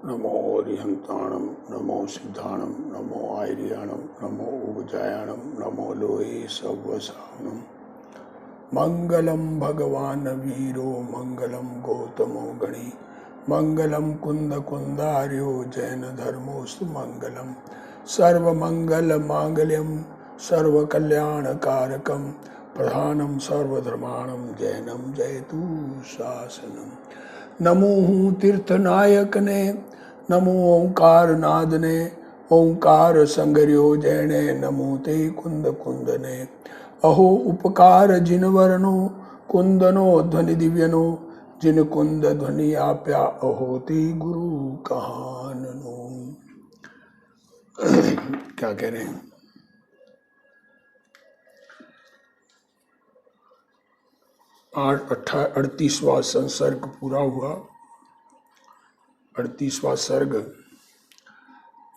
नमो ओरिहंताणम नमो सिद्धाणम नमो आयर्याणम नमो उबजायाणम नमो लोहे सव्वसावनम। मंगलम भगवान वीरो मंगलम गौतमो गणी मंगलम कुंद कुंदार्यो जैन धर्मोस्तु मंगलम। सर्वमंगल मांगल्यम सर्वकल्याणकारकम प्रधानम सर्वधर्माणम जैनम जयतु शासनम। नमो हूँ तीर्थनायक ने नमो ओंकार नाद ने ओंकार संगर्यो जैने नमो ते कुंद कुंद ने। अहो उपकार जिन वर्णो कुंदनो ध्वनि दिव्यनो जिन कुंद ध्वनि आप्या अहो ते गुरु कहाननो। क्या कह रहे हैं? 38वां संसर्ग पूरा हुआ। 38वां सर्ग।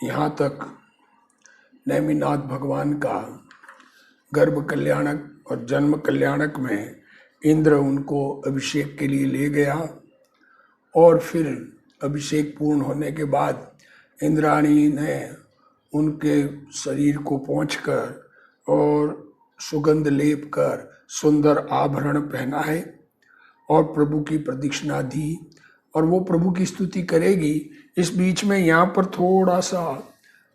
यहाँ तक नेमिनाथ भगवान का गर्भ कल्याणक और जन्म कल्याणक में इंद्र उनको अभिषेक के लिए ले गया और फिर अभिषेक पूर्ण होने के बाद इंद्राणी ने उनके शरीर को पोंछकर और सुगंध लेप कर सुंदर आभरण पहनाए और प्रभु की प्रदक्षिणा दी और वो प्रभु की स्तुति करेगी। इस बीच में यहाँ पर थोड़ा सा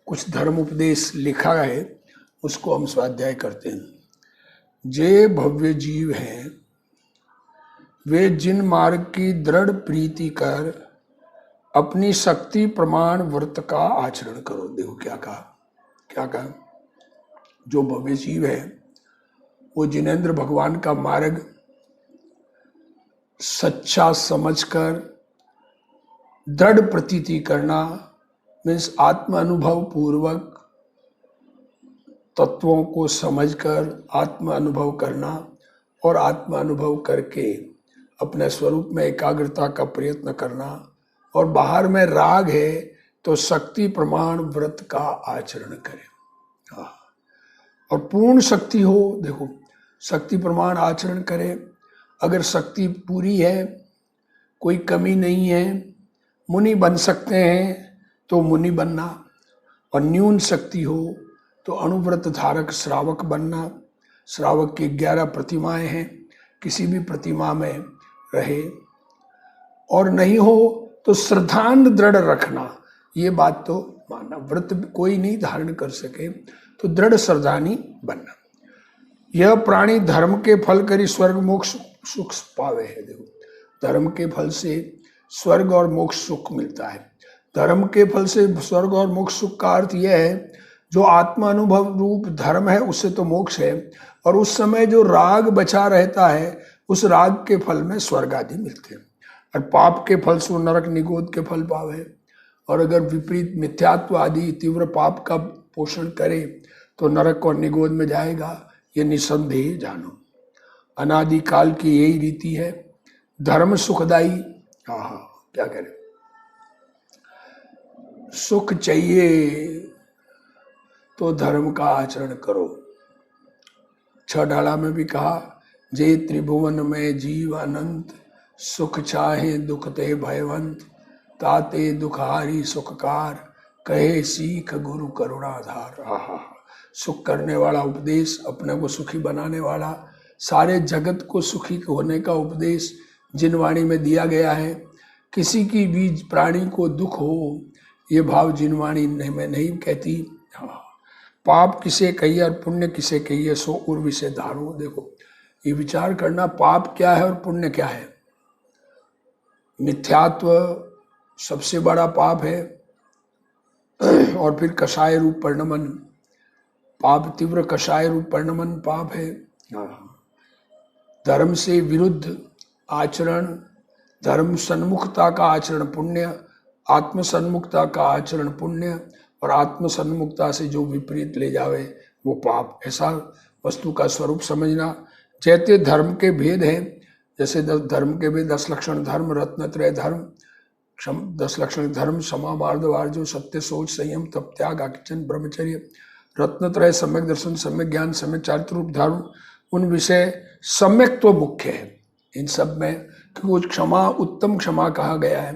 कुछ धर्म उपदेश लिखा है, उसको हम स्वाध्याय करते हैं। जे भव्य जीव हैं वे जिन मार्ग की दृढ़ प्रीति कर अपनी शक्ति प्रमाण व्रत का आचरण करो। देखो क्या कहा, जो भव्य जीव है वो जिनेंद्र भगवान का मार्ग सच्चा समझकर दृढ़ प्रतीति करना मीन्स आत्म अनुभव पूर्वक तत्वों को समझकर आत्म अनुभव करना और आत्म अनुभव करके अपने स्वरूप में एकाग्रता का प्रयत्न करना। और बाहर में राग है तो शक्ति प्रमाण व्रत का आचरण करें। और पूर्ण शक्ति हो, देखो शक्ति प्रमाण आचरण करें। अगर शक्ति पूरी है, कोई कमी नहीं है, मुनि बन सकते हैं तो मुनि बनना, और न्यून शक्ति हो तो अनुव्रत धारक श्रावक बनना। श्रावक की 11 प्रतिमाएं हैं, किसी भी प्रतिमा में रहे। और नहीं हो तो श्रद्धांध दृढ़ रखना, ये बात तो मानना। व्रत कोई नहीं धारण कर सके तो दृढ़ श्रद्धानी बनना। यह प्राणी धर्म के फल करी स्वर्ग मोक्ष सुख पावे है। देखो धर्म के फल से स्वर्ग और मोक्ष सुख मिलता है। धर्म के फल से स्वर्ग और मोक्ष सुख का अर्थ यह है जो आत्मा अनुभव रूप धर्म है उससे तो मोक्ष है, और उस समय जो राग बचा रहता है उस राग के फल में स्वर्ग आदि मिलते हैं। और पाप के फल से नरक निगोद के फल पावे। और अगर विपरीत मिथ्यात्व आदि तीव्र पाप का पोषण करे तो नरक और निगोद में जाएगा, ये निसंदेह जानो। अनादि काल की यही रीति है। धर्म सुखदाई। क्या करें, सुख चाहिए तो धर्म का आचरण करो। 6 डाला में भी कहा, जे त्रिभुवन में जीव अनंत सुख चाहे दुख ते भयवंत ताते दुखारी सुखकार कहे सीख गुरु करुणाधार। सुख करने वाला उपदेश, अपने को सुखी बनाने वाला, सारे जगत को सुखी होने का उपदेश जिन वाणी में दिया गया है। किसी की भी प्राणी को दुख हो ये भाव जिन वाणी में नहीं कहती। पाप किसे कहिए और पुण्य किसे कहिए सो उर्वी से धारो। देखो ये विचार करना, पाप क्या है और पुण्य क्या है। मिथ्यात्व सबसे बड़ा पाप है, और फिर कषाय रूप परिणमन पाप, तीव्र कषाय रूप परिणमन पाप है। धर्म से विरुद्ध आचरण, धर्म सन्मुखता का आचरण पुण्य, आत्म सन्मुखता का आचरण पुण्य, और आत्म सन्मुखता से जो विपरीत ले जावे वो पाप। ऐसा वस्तु का स्वरूप समझना। जैसे धर्म के भेद हैं, जैसे धर्म के भेद 10 लक्षण धर्म, रत्नत्रय धर्म, 10 लक्षण धर्म, क्षमा मार्द वार्जो सत्य सोच संयम तप त्याग आकिंचन ब्रह्मचर्य। रत्नत्रय सम्यक दर्शन सम्यक ज्ञान सम्यक चारित्र रूप धर्म, उन विषय सम्यक तो मुख्य है इन सब में, क्योंकि क्षमा उत्तम क्षमा कहा गया है।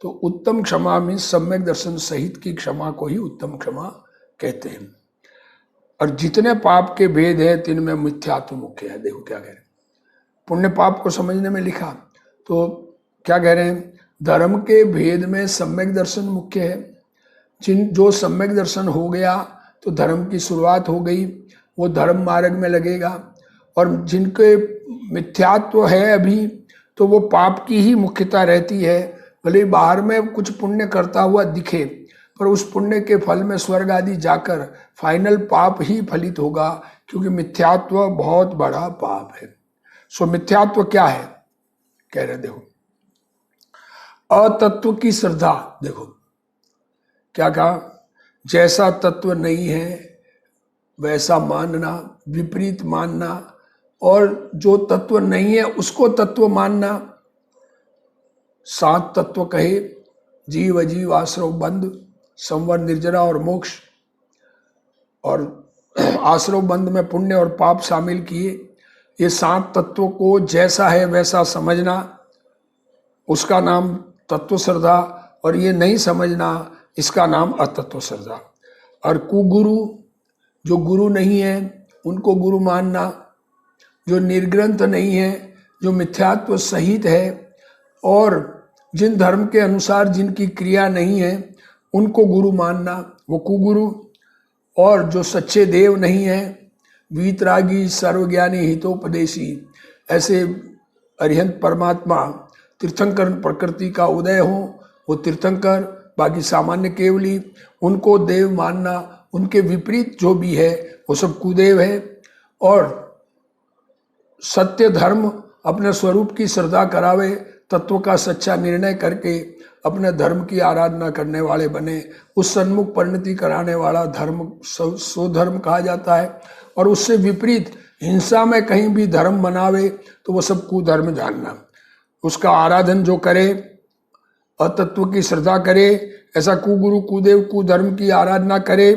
तो उत्तम क्षमा मीन्स सम्यक दर्शन सहित की क्षमा को ही उत्तम क्षमा कहते हैं। और जितने पाप के भेद है तिनमें मिथ्यात्व मुख्य है। देखो क्या कह रहे हैं, पुण्य पाप को समझने में लिखा तो क्या कह रहे हैं, धर्म के भेद में सम्यक दर्शन मुख्य है। जो सम्यक दर्शन हो गया तो धर्म की शुरुआत हो गई, वो धर्म मार्ग में लगेगा। और जिनके मिथ्यात्व है अभी, तो वो पाप की ही मुख्यता रहती है। भले बाहर में कुछ पुण्य करता हुआ दिखे, पर उस पुण्य के फल में स्वर्ग आदि जाकर फाइनल पाप ही फलित होगा, क्योंकि मिथ्यात्व बहुत बड़ा पाप है। सो मिथ्यात्व क्या है, कह रहे देखो, अतत्व की श्रद्धा। देखो क्या कहा, जैसा तत्व नहीं है वैसा मानना, विपरीत मानना, और जो तत्व नहीं है उसको तत्व मानना। 7 तत्व कहे, जीव अजीव आश्रव बंध, संवर निर्जरा और मोक्ष। और आश्रव बंध में पुण्य और पाप शामिल किए। ये 7 तत्वों को जैसा है वैसा समझना, उसका नाम तत्व श्रद्धा। और ये नहीं समझना, इसका नाम अतत्व श्रद्धा। और कुगुरु, जो गुरु नहीं है उनको गुरु मानना, जो निर्ग्रंथ नहीं है, जो मिथ्यात्व सहित है, और जिन धर्म के अनुसार जिनकी क्रिया नहीं है उनको गुरु मानना, वो कुगुरु। और जो सच्चे देव नहीं है, वीतरागी सर्वज्ञानी हितोपदेशी, ऐसे अरिहंत परमात्मा तीर्थंकर प्रकृति का उदय हो, वो तीर्थंकर, बाकी सामान्य केवली, उनको देव मानना। उनके विपरीत जो भी है वो सब कुदेव है। और सत्य धर्म अपने स्वरूप की श्रद्धा करावे, तत्व का सच्चा निर्णय करके अपने धर्म की आराधना करने वाले बने, उस सन्मुख परिणति कराने वाला धर्म सो धर्म कहा जाता है। और उससे विपरीत हिंसा में कहीं भी धर्म मनावे तो वो सब कुधर्म जानना। उसका आराधन जो करे, अतत्व की श्रद्धा करे, ऐसा कुगुरु कुदेव कुधर्म की आराधना करे,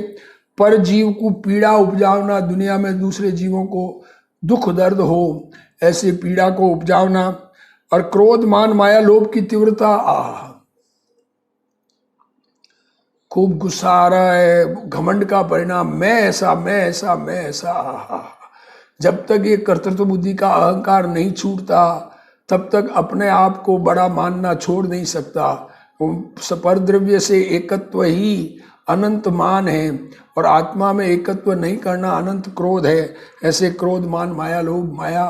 पर जीव को पीड़ा उपजावना, दुनिया में दूसरे जीवों को दुख दर्द हो ऐसी पीड़ा को उपजावना। और क्रोध मान माया लोभ की तीव्रता, खूब गुस्सा आ रहा है, घमंड का परिणाम, मैं ऐसा मैं ऐसा मैं ऐसा। जब तक ये कर्तृत्व बुद्धि का अहंकार नहीं छूटता तब तक अपने आप को बड़ा मानना छोड़ नहीं सकता। परद्रव्य से एकत्व ही अनंत मान है, और आत्मा में एकत्व नहीं करना अनंत क्रोध है। ऐसे क्रोध मान माया लोभ, माया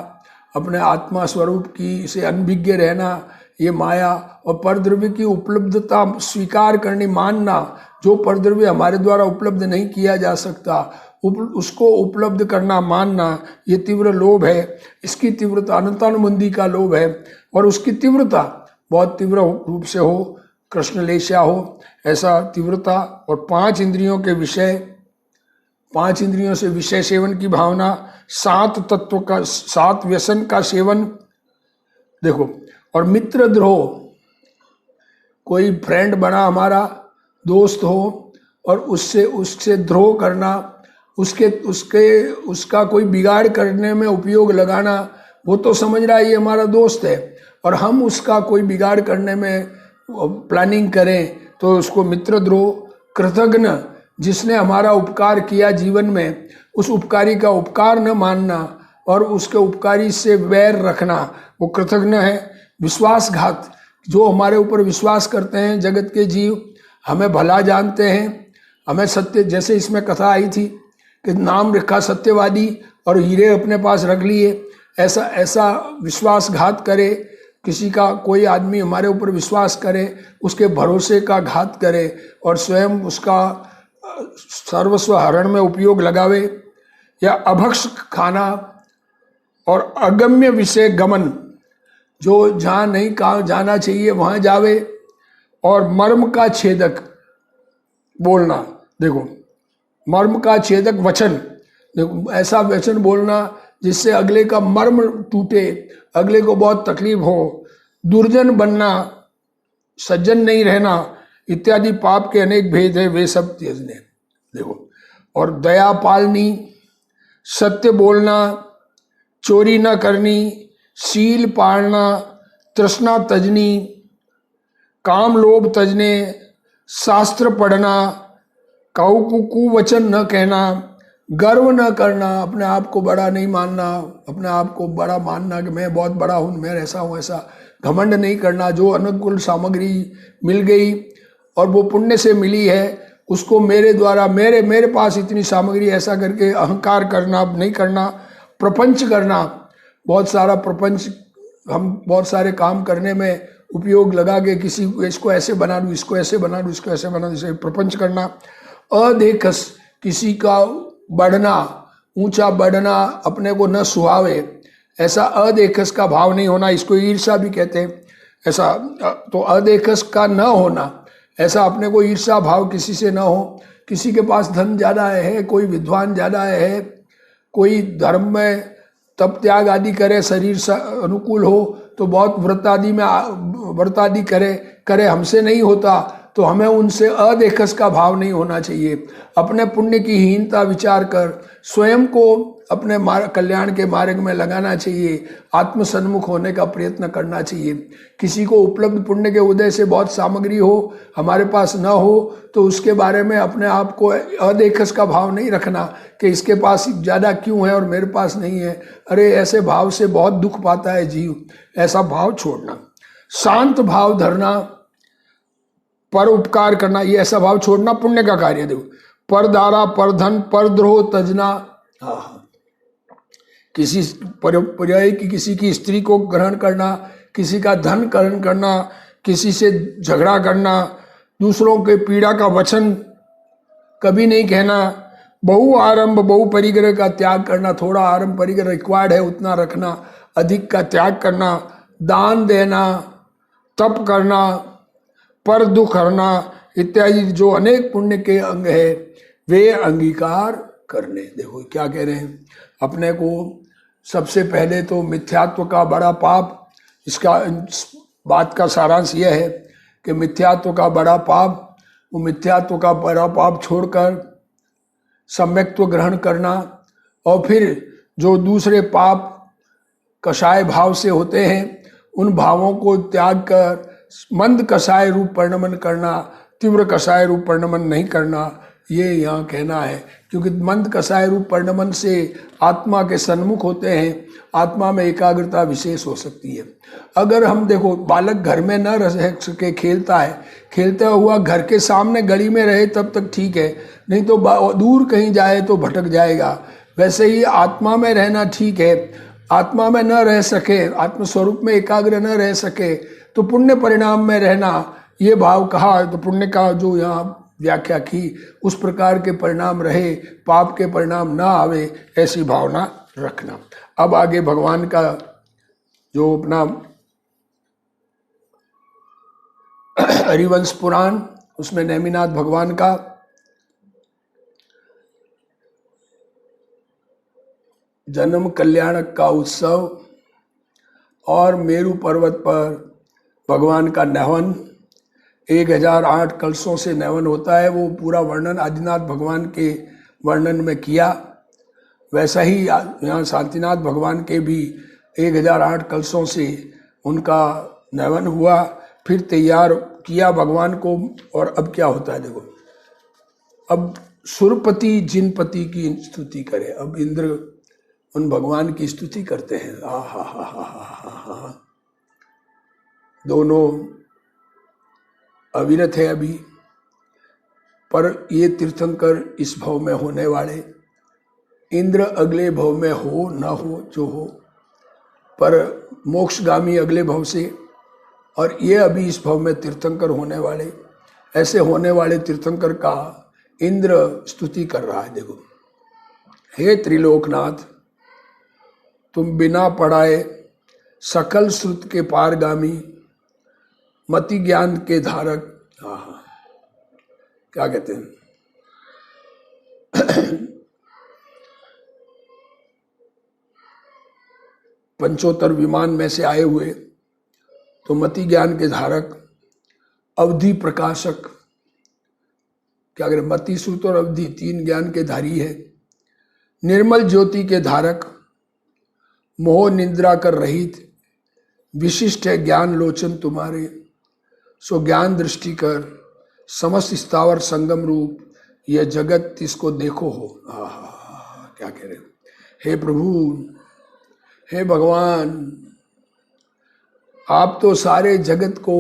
अपने आत्मा स्वरूप की से अनभिज्ञ रहना, ये माया। और परद्रव्य की उपलब्धता स्वीकार करनी, मानना, जो परद्रव्य हमारे द्वारा उपलब्ध नहीं किया जा सकता उसको उपलब्ध करना, मानना, ये तीव्र लोभ है। इसकी तीव्रता अनंतानुबंधी का लोभ है, और उसकी तीव्रता बहुत तीव्र रूप से हो, कृष्णलेशा हो, ऐसा तीव्रता। और 5 इंद्रियों के विषय, 5 इंद्रियों से विषय सेवन की भावना, 7 तत्व का, 7 व्यसन का सेवन। देखो, और मित्र द्रोह, कोई फ्रेंड बना हमारा, दोस्त हो, और उससे द्रोह करना, उसका कोई बिगाड़ करने में उपयोग लगाना। वो तो समझ रहा है ये हमारा दोस्त है, और हम उसका कोई बिगाड़ करने में प्लानिंग करें तो उसको मित्रद्रोह। कृतज्ञ, जिसने हमारा उपकार किया जीवन में, उस उपकारी का उपकार न मानना और उसके उपकारी से वैर रखना, वो कृतज्ञ है। विश्वासघात, जो हमारे ऊपर विश्वास करते हैं जगत के जीव, हमें भला जानते हैं, हमें सत्य, जैसे इसमें कथा आई थी कि नाम रखा सत्यवादी और हीरे अपने पास रख लिए, ऐसा विश्वासघात करे, किसी का कोई आदमी हमारे ऊपर विश्वास करे, उसके भरोसे का घात करे और स्वयं उसका सर्वस्व हरण में उपयोग लगावे। या अभक्ष खाना और अगम्य विषय गमन, जो जहाँ नहीं कहा जाना चाहिए वहाँ जावे। और मर्म का छेदक बोलना, देखो मर्म का छेदक वचन, देखो ऐसा वचन बोलना जिससे अगले का मर्म टूटे, अगले को बहुत तकलीफ हो। दुर्जन बनना, सज्जन नहीं रहना इत्यादि पाप के अनेक भेद है, वे सब त्यजने। देखो, और दया पालनी, सत्य बोलना, चोरी न करनी, शील पालना, तृष्णा तजनी, काम लोभ तजने, शास्त्र पढ़ना, कऊ वचन न कहना, गर्व न करना, अपने आप को बड़ा नहीं मानना, अपने आप को बड़ा मानना कि मैं बहुत बड़ा हूँ, मैं ऐसा हूँ ऐसा, घमंड नहीं करना। जो अनुकूल सामग्री मिल गई और वो पुण्य से मिली है उसको मेरे द्वारा मेरे पास इतनी सामग्री ऐसा करके अहंकार करना नहीं करना। प्रपंच करना, बहुत सारा प्रपंच हम बहुत सारे काम करने में उपयोग लगा के किसी को इसको ऐसे बना दूँ, इसको ऐसे बना दूँ, इसको ऐसे बना दूँ, इसे प्रपंच करना। अदेखस, किसी का बढ़ना, ऊंचा बढ़ना अपने को न सुहावे, ऐसा अदेखस का भाव नहीं होना, इसको ईर्ष्या भी कहते हैं। ऐसा तो अदेखस का न होना, ऐसा अपने को ईर्ष्या भाव किसी से न हो। किसी के पास धन ज़्यादा है, कोई विद्वान ज़्यादा है, कोई धर्म में तप त्याग आदि करे, शरीर अनुकूल हो तो बहुत व्रत आदि करे हमसे नहीं होता, तो हमें उनसे अदेखस का भाव नहीं होना चाहिए। अपने पुण्य की हीनता विचार कर स्वयं को अपने कल्याण के मार्ग में लगाना चाहिए, आत्मसन्मुख होने का प्रयत्न करना चाहिए। किसी को उपलब्ध पुण्य के उदय से बहुत सामग्री हो, हमारे पास न हो, तो उसके बारे में अपने आप को अदेखस का भाव नहीं रखना कि इसके पास ज़्यादा क्यों है और मेरे पास नहीं है। अरे ऐसे भाव से बहुत दुख पाता है जीव, ऐसा भाव छोड़ना। शांत भाव धरना, पर उपकार करना, ये ऐसा भाव छोड़ना पुण्य का कार्य। देखो, पर दारा, पर धन, पर द्रोह तजना। हाँ, किसी पर्याय की किसी की स्त्री को ग्रहण करना, किसी का धन ग्रहण करना, किसी से झगड़ा करना, दूसरों के पीड़ा का वचन कभी नहीं कहना, बहु आरंभ बहु परिग्रह का त्याग करना, थोड़ा आरंभ परिग्रह रिक्वायर्ड है उतना रखना, अधिक का त्याग करना, दान देना, तप करना, पर दुख हरना इत्यादि जो अनेक पुण्य के अंग है वे अंगीकार करने। देखो क्या कह रहे हैं, अपने को सबसे पहले तो मिथ्यात्व का बड़ा पाप, इसका बात का सारांश यह है कि मिथ्यात्व का बड़ा पाप, वो मिथ्यात्व का बड़ा पाप छोड़कर सम्यक्त्व ग्रहण करना, और फिर जो दूसरे पाप कषाय भाव से होते हैं उन भावों को त्याग कर मंद कषाय रूप परिणमन करना, तीव्र कषाय रूप परिणमन नहीं करना, ये यहाँ कहना है। क्योंकि मंद कषाय रूप परिणमन से आत्मा के सन्मुख होते हैं, आत्मा में एकाग्रता विशेष हो सकती है। अगर हम देखो बालक घर में न रह सके, खेलता है, खेलता हुआ घर के सामने गली में रहे तब तक ठीक है, नहीं तो दूर कहीं जाए तो भटक जाएगा। वैसे ही आत्मा में रहना ठीक है, आत्मा में न रह सके, आत्मस्वरूप में एकाग्र न रह सके तो पुण्य परिणाम में रहना, ये भाव कहा। तो पुण्य का जो यहाँ व्याख्या की उस प्रकार के परिणाम रहे, पाप के परिणाम ना आवे, ऐसी भावना रखना। अब आगे भगवान का जो अपना हरिवंश पुराण, उसमें नेमिनाथ भगवान का जन्म कल्याणक का उत्सव और मेरू पर्वत पर भगवान का नहवन, 1008 कलशों से नहवन होता है, वो पूरा वर्णन आदिनाथ भगवान के वर्णन में किया। वैसा ही यहाँ शांतिनाथ भगवान के भी 1008 कलशों से उनका नहवन हुआ, फिर तैयार किया भगवान को। और अब क्या होता है देखो, अब सुरपति जिनपति की स्तुति करे। अब इंद्र उन भगवान की स्तुति करते हैं। हा, दोनों अविरत है अभी, पर ये तीर्थंकर इस भव में होने वाले, इंद्र अगले भव में हो न हो जो हो, पर मोक्षगामी अगले भव से, और ये अभी इस भव में तीर्थंकर होने वाले, ऐसे होने वाले तीर्थंकर का इंद्र स्तुति कर रहा है। देखो, हे त्रिलोकनाथ, तुम बिना पढ़ाए सकल श्रुत के पारगामी, मति ज्ञान के धारक, क्या कहते हैं पंचोत्तर विमान में से आए हुए, तो मति ज्ञान के धारक, अवधि प्रकाशक, क्या करें, मति श्रुत और अवधि 3 ज्ञान के धारी है, निर्मल ज्योति के धारक, मोह निद्रा कर रहित, विशिष्ट है ज्ञान लोचन तुम्हारे, सो ज्ञान दृष्टि कर, समस्त स्थावर संगम रूप, यह जगत इसको देखो हो। क्या कह रहे हो? हे प्रभु, हे भगवान, आप तो सारे जगत को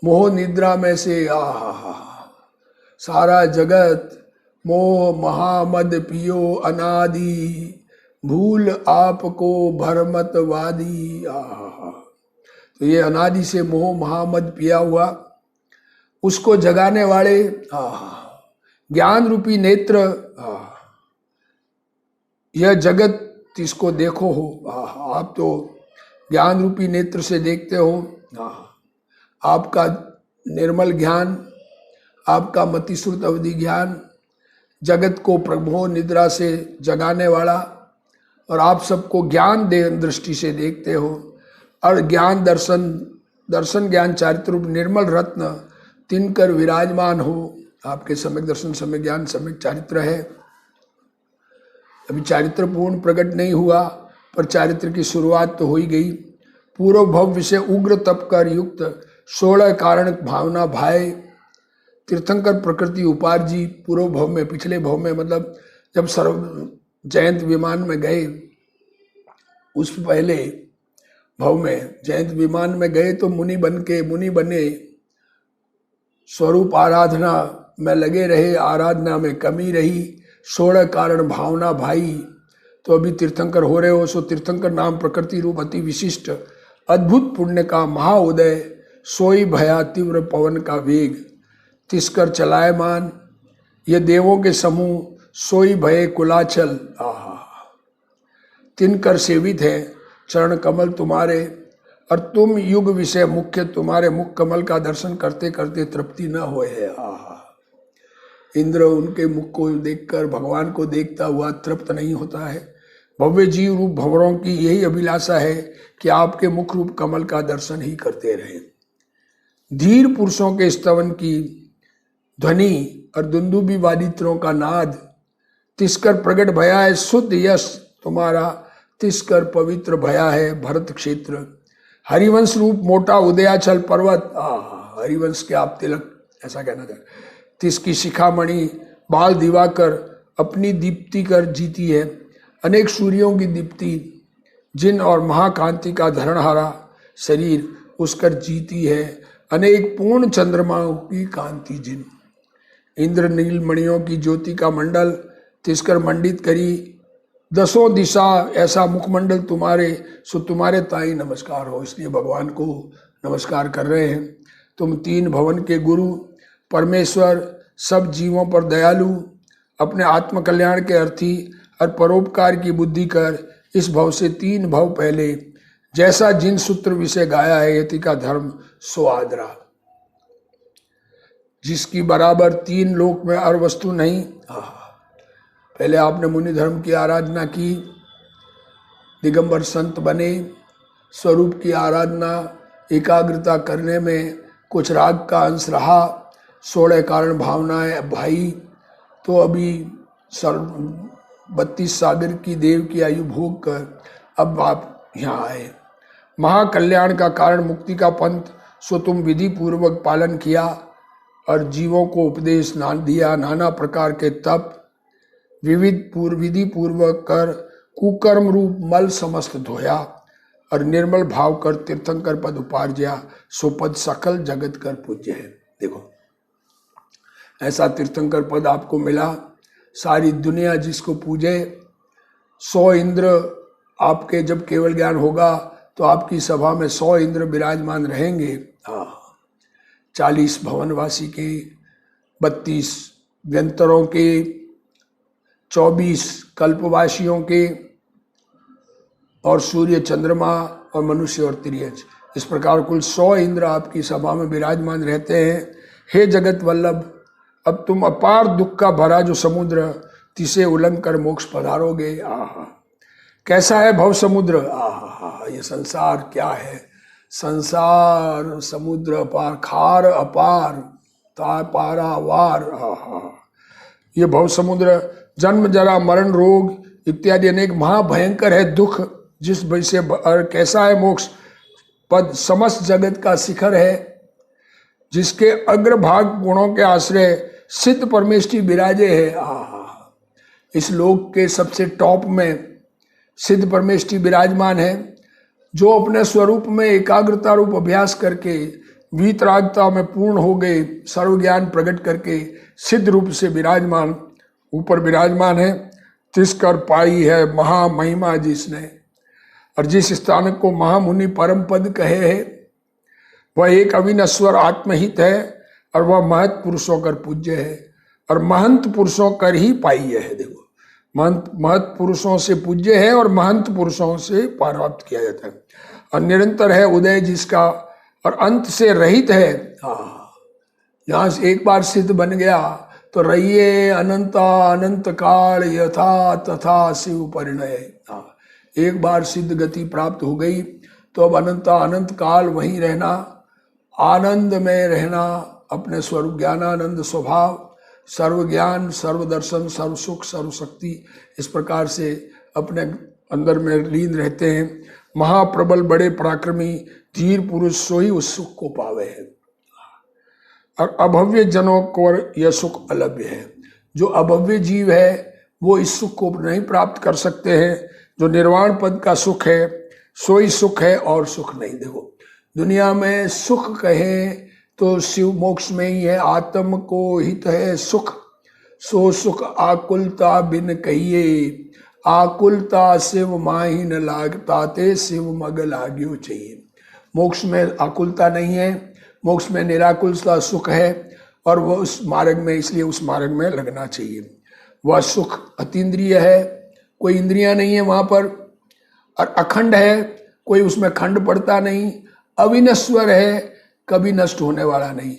मोह निद्रा में से सारा जगत मोह महामद पियो अनादि, भूल आपको भरमतवादी। तो ये अनादि से मोह महामद पिया हुआ, उसको जगाने वाले ज्ञान रूपी नेत्र, यह जगत इसको देखो हो। आप तो ज्ञान रूपी नेत्र से देखते हो। आपका निर्मल ज्ञान, आपका मतिश्रुत अवधि ज्ञान जगत को प्रभो निद्रा से जगाने वाला, और आप सबको ज्ञान दृष्टि से देखते हो। और ज्ञान दर्शन ज्ञान चारित्र रूप निर्मल रत्न तिनकर विराजमान हो। आपके सम्यक दर्शन, सम्यक ज्ञान, सम्यक चारित्र है। अभी चारित्र पूर्ण प्रकट नहीं हुआ, पर चारित्र की शुरुआत तो हो ही गई। पूर्व भव्य से उग्र तप कर युक्त 16 कारण भावना भाई, तीर्थंकर प्रकृति उपार्जी। पूर्व भव में, पिछले भव में, मतलब जब जयंत विमान में गए, उस पहले भव में जयंत विमान में गए तो मुनि बने, स्वरूप आराधना में लगे रहे, आराधना में कमी रही, 16 कारण भावना भाई। तो अभी तीर्थंकर हो रहे हो। सो तीर्थंकर नाम प्रकृति रूप अति विशिष्ट अद्भुत पुण्य का महाउदय, सोई भया तीव्र पवन का वेग, तिसकर चलायमान ये देवों के समूह, सोई भये कुलाचल। तिनकर सेवित है चरण कमल तुम्हारे, और तुम युग विषय मुख्य, तुम्हारे मुख कमल का दर्शन करते करते तृप्ति न होए है। इंद्र उनके मुख को देखकर, भगवान को देखता हुआ तृप्त नहीं होता है। भव्य जीव रूप भंवरों की यही अभिलाषा है कि आपके मुख रूप कमल का दर्शन ही करते रहे। धीर पुरुषों के स्तवन की ध्वनि और दुंदुबी वादित्रों का नाद, तिसकर प्रगट भया है शुद्ध यश तुम्हारा, तिसकर पवित्र भया है भरत क्षेत्र। हरिवंश रूप मोटा उदयाचल पर्वत, हरिवंश के आप तिलक, ऐसा कहना था। तिसकी शिखामणि बाल दिवाकर अपनी दीप्ति कर जीती है, अनेक सूर्यों की दीप्ति जिन और महाकांति का धरणहारा शरीर उसकर जीती है, अनेक पूर्ण चंद्रमाओं की कांति जिन। इंद्र नील मणियों की ज्योति का मंडल तिसकर मंडित करी, दसों दिशा ऐसा मुखमंडल तुम्हारे, सो तुम्हारे ताई नमस्कार हो। इसलिए भगवान को नमस्कार कर रहे हैं। तुम तीन भवन के गुरु परमेश्वर, सब जीवों पर दयालु, अपने आत्म कल्याण के अर्थी और परोपकार की बुद्धि कर, इस भव से 3 भव पहले जैसा जिन सूत्र विषय गाया है, यति का धर्म सो आदरा, जिसकी बराबर 3 लोक में और वस्तु नहीं। पहले आपने मुनि धर्म की आराधना की, दिगंबर संत बने, स्वरूप की आराधना एकाग्रता करने में कुछ राग का अंश रहा, 16 कारण भावनाएं भाई, तो अभी 32 सागर की देव की आयु भोग कर अब आप यहाँ आए। महाकल्याण का कारण मुक्ति का पंथ, सो तुम विधि पूर्वक पालन किया और जीवों को उपदेश दिया। नाना प्रकार के तप विधि पूर्वक कर, कुकर्म रूप मल समस्त धोया और निर्मल भाव कर तीर्थंकर पद उपार्जया, सो पद सकल जगत कर पूज्य है। देखो ऐसा तीर्थंकर पद आपको मिला, सारी दुनिया जिसको पूजे। 100 इंद्र आपके, जब केवल ज्ञान होगा तो आपकी सभा में 100 इंद्र विराजमान रहेंगे। 40 भवनवासी के, 32 व्यंतरों के, 24 कल्पवासियों के, और सूर्य चंद्रमा और मनुष्य और तिर्यज, इस प्रकार कुल 100 इंद्र आपकी सभा में विराजमान रहते हैं। हे जगत वल्लभ, अब तुम अपार दुख का भरा जो समुद्र, तिसे उल्लंघ कर मोक्ष पधारोगे। कैसा है भव समुद्र, ये संसार क्या है। संसार समुद्र अपार, खार अपार, पारावार। ये भव समुद्र जन्म जरा मरण रोग इत्यादि अनेक महाभयंकर है दुख, जिस वजह से। और कैसा है मोक्ष पद, समस्त जगत का शिखर है, जिसके अग्रभाग गुणों के आश्रय सिद्ध परमेष्ठी विराजे है। इस लोक के सबसे टॉप में सिद्ध परमेष्ठी विराजमान है, जो अपने स्वरूप में एकाग्रता रूप अभ्यास करके वीतरागता में पूर्ण हो गए, सर्व ज्ञान प्रकट करके सिद्ध रूप से विराजमान ऊपर विराजमान है। तिसकर पाई है महामहिमा जिसने, और जिस स्थान को महामुनि परम पद कहे है, वह एक अविनश्वर आत्महित है, और वह महत पुरुषों कर पूज्य है, और महंत पुरुषों कर ही पाई है। देखो, महत पुरुषों से पूज्य है और महंत पुरुषों से प्राप्त किया जाता है। और निरंतर है उदय जिसका, और अंत से रहित है। यहाँ से एक बार सिद्ध बन गया तो रहिए अनंता अनंत काल यथा तथा शिव परिणय। एक बार सिद्ध गति प्राप्त हो गई तो अब अनंता अनंत काल वहीं रहना, आनंद में रहना, अपने स्वरूप ज्ञानानंद स्वभाव, सर्व ज्ञान, सर्व दर्शन, सर्व सुख, सर्व शक्ति, इस प्रकार से अपने अंदर में लीन रहते हैं। महाप्रबल बड़े पराक्रमी धीर पुरुष सोई उस सुख को पावे है। और अभव्य जनों को यह सुख अलभ्य है। जो अभव्य जीव है वो इस सुख को नहीं प्राप्त कर सकते हैं। जो निर्वाण पद का सुख है सोई सुख है और सुख नहीं। देखो, दुनिया में सुख कहें तो शिव मोक्ष में ही है। आत्म को हित है सुख, सो सुख आकुलता बिन कहिए, आकुलता शिव माही न लागता ते, शिव मग लाग्यो चाहिए। मोक्ष में आकुलता नहीं है, मोक्ष में निराकुलता सुख है, और वह उस मार्ग में, इसलिए उस मार्ग में लगना चाहिए। वह सुख अतीन्द्रिय है, कोई इंद्रियां नहीं है वहां पर, और अखंड है, कोई उसमें खंड पड़ता नहीं। अविनश्वर है, कभी नष्ट होने वाला नहीं।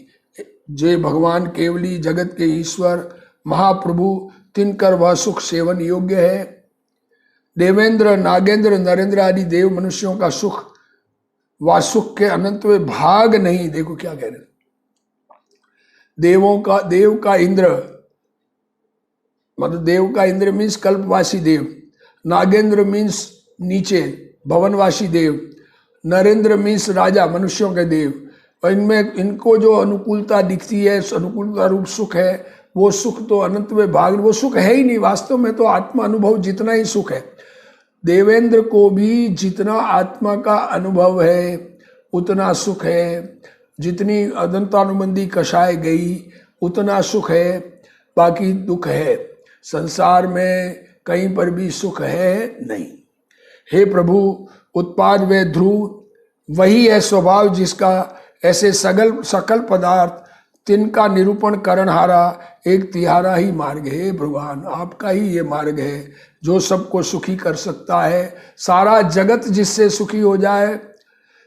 जे भगवान केवली जगत के ईश्वर महाप्रभु, तिनकर वह सुख सेवन योग्य है। देवेंद्र, नागेंद्र, नरेंद्र आदि देव मनुष्यों का सुख, वह सुख के अनंत में भाग नहीं। देखो क्या कह रहे, देव का इंद्र, मतलब देव का इंद्र मीन्स कल्पवासी देव, नागेंद्र मीन्स नीचे भवनवासी देव, नरेंद्र मीन्स राजा मनुष्यों के देव। और इनमें इनको जो अनुकूलता दिखती है, अनुकूलता रूप सुख है, वो सुख तो अनंत में भाग, वो सुख है ही नहीं। वास्तव में तो आत्मा अनुभव जितना ही सुख है। देवेंद्र को भी जितना आत्मा का अनुभव है उतना सुख है, जितनी अदंतानुबंधी कषाय गई उतना सुख है, बाकी दुख है। संसार में कहीं पर भी सुख है नहीं। हे प्रभु, उत्पाद व ध्रुव वही है स्वभाव जिसका ऐसे सकल पदार्थ तिनका निरूपण करणहारा एक तिहारा ही मार्ग है। भगवान आपका ही ये मार्ग है जो सबको सुखी कर सकता है। सारा जगत जिससे सुखी हो जाए,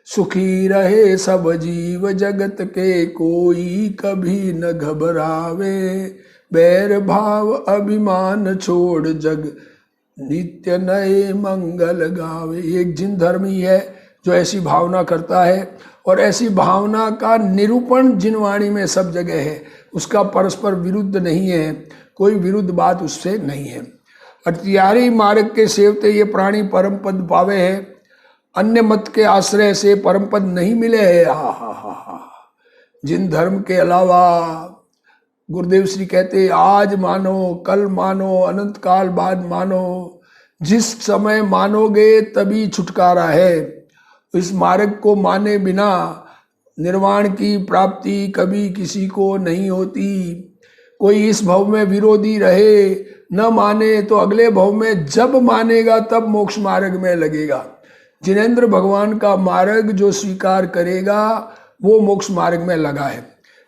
सुखी रहे सब जीव जगत के, कोई कभी न घबरावे, बैर भाव अभिमान छोड़ जग नित्य नए मंगल गावे। एक जिन धर्म ही है जो ऐसी भावना करता है, और ऐसी भावना का निरूपण जिन वाणी में सब जगह है, उसका परस्पर विरुद्ध नहीं है, कोई विरुद्ध बात उससे नहीं है। अतियारी मार्ग के सेवते ये प्राणी परम पद पावे है, अन्य मत के आश्रय से परम पद नहीं मिले है। जिन धर्म के अलावा गुरुदेव श्री कहते आज मानो, कल मानो, अनंत काल बाद मानो, जिस समय मानोगे तभी छुटकारा है। इस मार्ग को माने बिना निर्वाण की प्राप्ति कभी किसी को नहीं होती। कोई इस भव में विरोधी रहे, न माने तो अगले भव में जब मानेगा तब मोक्ष मार्ग में लगेगा। जिनेंद्र भगवान का मार्ग जो स्वीकार करेगा वो मोक्ष मार्ग में लगा है,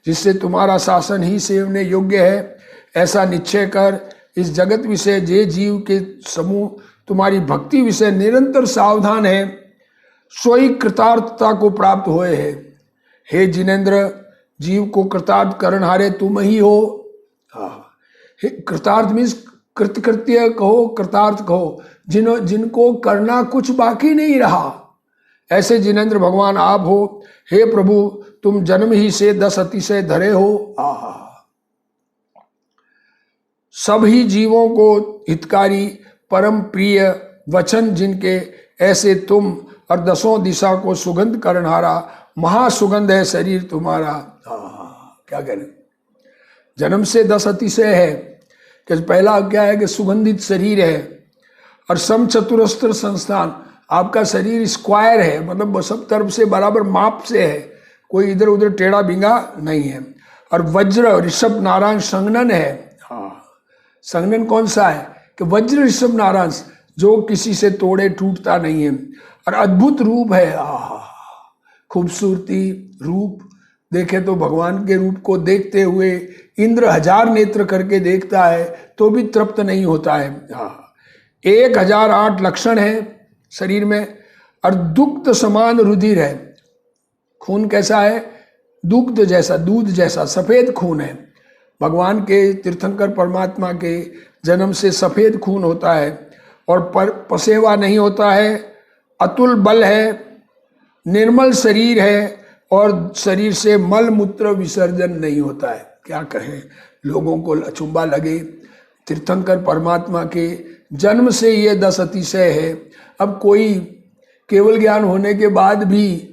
जिससे तुम्हारा शासन ही सेवने योग्य है। ऐसा निश्चय कर इस जगत विषय जे जीव के समूह तुम्हारी भक्ति विषय निरंतर सावधान है, सोई कृतार्थता को प्राप्त हुए है। हे जिनेंद्र, जीव को कृतार्थ करणहारे तुम ही हो। कृतार्थ मीन्स कृतकृत्य कहो, कृतार्थ कहो, जिनको करना कुछ बाकी नहीं रहा, ऐसे जिनेंद्र भगवान आप हो। हे प्रभु, तुम जन्म ही से 10 अतिशय धरे हो। सभी जीवों को हितकारी परम प्रिय वचन जिनके, ऐसे तुम और 10 दिशा को सुगंध करणहारा महासुगंध है शरीर तुम्हारा। क्या करें, जन्म से 10 अतिशय है कि पहला क्या है कि सुगंधित शरीर है, और सम चतुरस्त्र संस्थान, आपका शरीर स्क्वायर है, मतलब सब तरफ से बराबर माप से है, कोई इधर उधर टेढ़ा बिंगा नहीं है। और वज्र ऋषभ नारायण संगनन है। संगनन कौन सा है कि वज्र ऋषभ नारायण, जो किसी से तोड़े टूटता नहीं है। और अद्भुत रूप है, खूबसूरती रूप देखे तो भगवान के रूप को देखते हुए इंद्र 1000 नेत्र करके देखता है तो भी तृप्त नहीं होता है। 1008 लक्षण है शरीर में, और दुग्ध समान रुधिर है। खून कैसा है, दुग्ध जैसा, दूध जैसा सफेद खून है। भगवान के तीर्थंकर परमात्मा के जन्म से सफेद खून होता है, और पसेवा नहीं होता है, अतुल बल है, निर्मल शरीर है, और शरीर से मल मूत्र विसर्जन नहीं होता है। क्या कहें, लोगों को अचंभा लगे, तीर्थंकर परमात्मा के जन्म से ये 10 अतिशय है। अब कोई केवल ज्ञान होने के बाद भी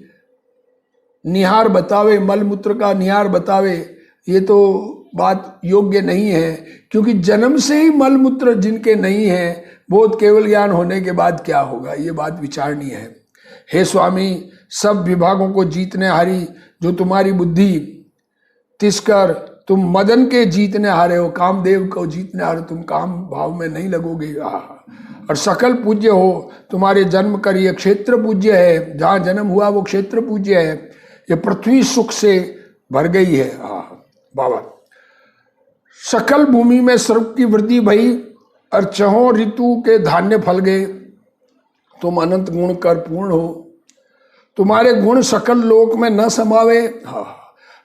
निहार बतावे, मल मूत्र का निहार बतावे, ये तो बात योग्य नहीं है, क्योंकि जन्म से ही मल मूत्र जिनके नहीं है, बोध केवल ज्ञान होने के बाद क्या होगा, ये बात विचारणीय है। हे स्वामी, सब विभागों को जीतने हारी जो तुम्हारी बुद्धि तिस्कर, तुम मदन के जीतने हारे हो, कामदेव को जीतने हारे, तुम काम भाव में नहीं लगोगे। और सकल पूज्य हो, तुम्हारे जन्म कर ये क्षेत्र पूज्य है, जहाँ जन्म हुआ वो क्षेत्र पूज्य है। ये पृथ्वी सुख से भर गई है। बाबा, सकल भूमि में सर्व की वृद्धि भई, और चहों ऋतु के धान्य फल गए। तुम अनंत गुण कर पूर्ण हो, तुम्हारे गुण सकल लोक में न समावे।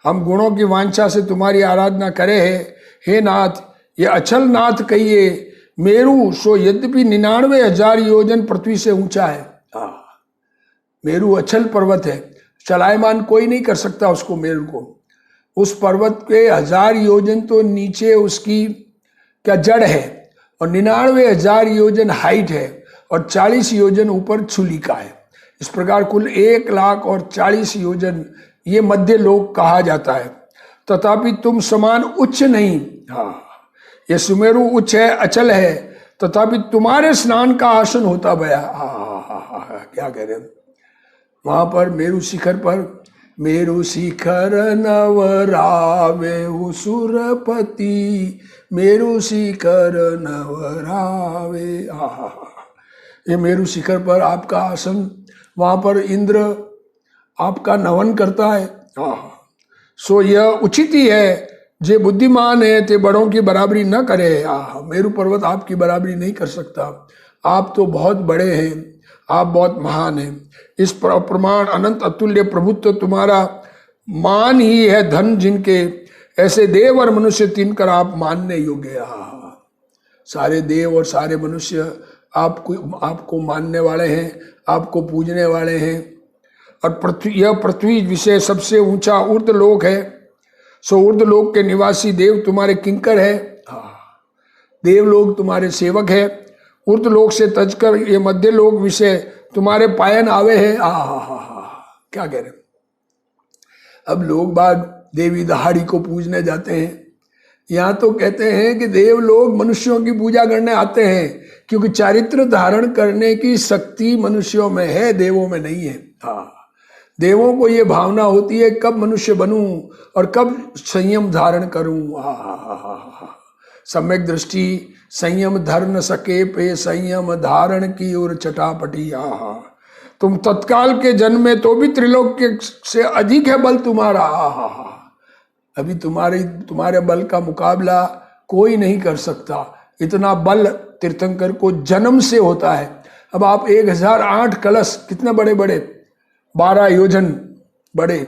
हम गुणों की वांछा से तुम्हारी आराधना करे है। हे नाथ, ये अचल नाथ कहिए, मेरु सो यद्यपि 99,000 योजन पृथ्वी से ऊंचा है। मेरु अचल पर्वत है, चलायमान कोई नहीं कर सकता उसको, मेरु को। उस पर्वत के 1000 योजन तो नीचे उसकी क्या जड़ है, और 99,000 योजन हाइट है, और 40 योजन ऊपर छुलिका है। इस प्रकार कुल 1,40,000 योजन ये मध्य लोक कहा जाता है। तथापि तुम समान उच्च नहीं। ये सुमेरु उच्च है, अचल है, तथापि तुम्हारे स्नान का आसन होता गया। क्या कह रहे हैं वहां पर मेरु शिखर पर, मेरु शिखर नवरावे सुरपति, मेरु शिखर नवरावे। ये मेरु शिखर पर आपका आसन, वहां पर इंद्र आपका नवन करता है। सो यह उचित ही है, जे बुद्धिमान है ते बड़ों की बराबरी न करे। मेरु पर्वत आपकी बराबरी नहीं कर सकता, आप तो बहुत बड़े हैं, आप बहुत महान हैं। इस प्रमाण अनंत अतुल्य प्रभुत्व तुम्हारा मान ही है धन जिनके, ऐसे देव और मनुष्य तिनकर आप मानने योग्य। सारे देव और सारे मनुष्य आपको मानने वाले हैं, आपको पूजने वाले हैं। और यह पृथ्वी विषय सबसे ऊंचा ऊर्ध्व लोक है। सो ऊर्ध्व लोक के निवासी देव तुम्हारे किंकर है, देव लोग तुम्हारे सेवक है। ऊर्ध्व लोक से तजकर ये मध्य लोक विषय तुम्हारे पायन आवे है। क्या कह रहे, अब लोग बाग देवी दहाड़ी को पूजने जाते हैं, यहाँ तो कहते हैं कि देव लोग मनुष्यों की पूजा करने आते हैं, क्योंकि चारित्र धारण करने की शक्ति मनुष्यों में है, देवों में नहीं है। देवों को ये भावना होती है कब मनुष्य बनूं और कब संयम धारण करूं। सम्यक दृष्टि संयम धर न सके पे, संयम धारण की ओर चटापटी। तुम तत्काल के जन्म में तो भी त्रिलोक के से अधिक है बल तुम्हारा। अभी तुम्हारे बल का मुकाबला कोई नहीं कर सकता, इतना बल तीर्थंकर को जन्म से होता है। अब आप 1008 कलश, कितने बड़े बड़े, 12 योजन बड़े,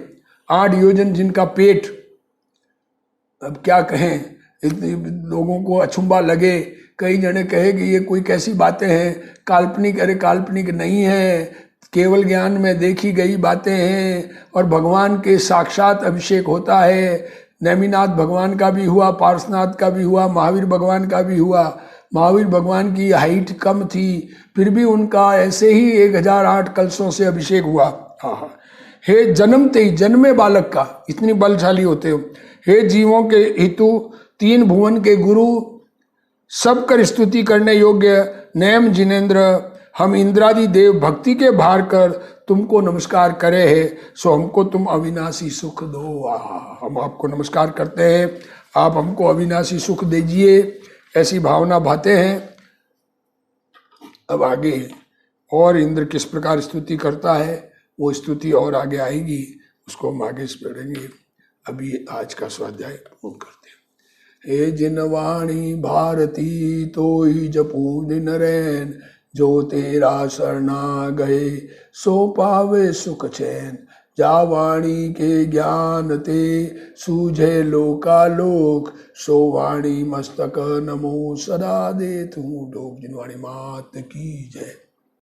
8 योजन जिनका पेट, अब क्या कहें, इतने लोगों को अचंभा लगे। कई जने कहे कि ये कोई कैसी बातें हैं, काल्पनिक। अरे काल्पनिक नहीं है, केवल ज्ञान में देखी गई बातें हैं, और भगवान के साक्षात अभिषेक होता है। नेमिनाथ भगवान का भी हुआ, पार्श्वनाथ का भी हुआ, महावीर भगवान का भी हुआ। महावीर भगवान की हाइट कम थी, फिर भी उनका ऐसे ही 1008 कलशों से अभिषेक हुआ। हे जन्मते ही जन्मे बालक का, इतनी बलशाली होते हो। हे जीवों के हितु, तीन भुवन के गुरु, सब कर स्तुति करने योग्य नयम जिनेन्द्र, हम इंद्रादि देव भक्ति के भार कर तुमको नमस्कार करे है, सो हमको तुम अविनाशी सुख दो। हम आपको नमस्कार करते हैं, आप हमको अविनाशी सुख दीजिए, ऐसी भावना भाते हैं। अब आगे और इंद्र किस प्रकार स्तुति करता है, वो स्तुति और आगे आएगी, उसको हम आगे पढ़ेंगे। अभी आज का स्वाध्याय पूर्ण करते हैं। हे जिनवाणी भारती तो ही जपू दिन रैन, जो तेरा शरणा गए सो पावे सुख चैन, जा वाणी के ज्ञान ते सूझे लोकालोक, सो वाणी मस्तक नमो सदा दे तू लोक। जिनवाणी मात की जय।